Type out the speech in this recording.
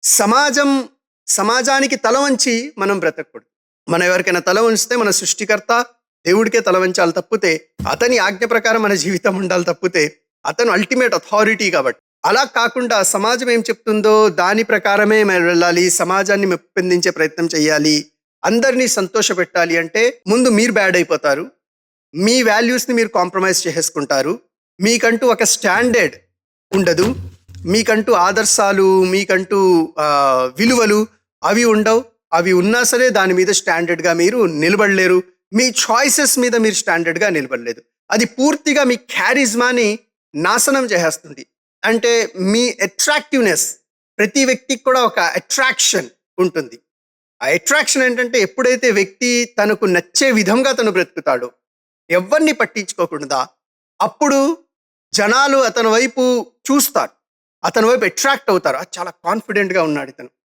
సమాజం సమాజానికి తల వంచి మనం బ్రతకూడదు. మనం ఎవరికైనా తల వంచితే మన సృష్టికర్త దేవుడికే తల వంచాలి తప్పితే, అతని ఆజ్ఞ ప్రకారం మన జీవితం ఉండాలి తప్పితే, అతను అల్టిమేట్ అథారిటీ కాబట్టి. అలా కాకుండా సమాజం ఏం చెప్తుందో దాని ప్రకారమే మనం వెళ్ళాలి, సమాజాన్ని మెప్పిందించే ప్రయత్నం చేయాలి, అందరినీ సంతోషపెట్టాలి అంటే ముందు మీరు బ్యాడ్ అయిపోతారు. మీ వాల్యూస్ని మీరు కాంప్రమైజ్ చేసుకుంటారు. మీకంటూ ఒక స్టాండర్డ్ ఉండదు, మీకంటూ ఆదర్శాలు, మీకంటూ విలువలు అవి ఉండవు. అవి ఉన్నా సరే దాని మీద స్టాండర్డ్గా మీరు నిలబడలేరు. మీ చాయిసెస్ మీద మీరు స్టాండర్డ్గా నిలబడలేదు. అది పూర్తిగా మీ క్యారిజ్మాని నాశనం చేసేస్తుంది. అంటే మీ అట్రాక్టివ్నెస్, ప్రతి వ్యక్తికి కూడా ఒక అట్రాక్షన్ ఉంటుంది. ఆ అట్రాక్షన్ ఏంటంటే ఎప్పుడైతే వ్యక్తి తనకు నచ్చే విధంగా తను బ్రతుకుతాడో, ఎవరిని పట్టించుకోకుండా, అప్పుడు జనాలు అతని వైపు చూస్తారు, అతని వైపు అట్రాక్ట్ అవుతారు. చాలా కాన్ఫిడెంట్గా ఉన్నాడు ఇతను,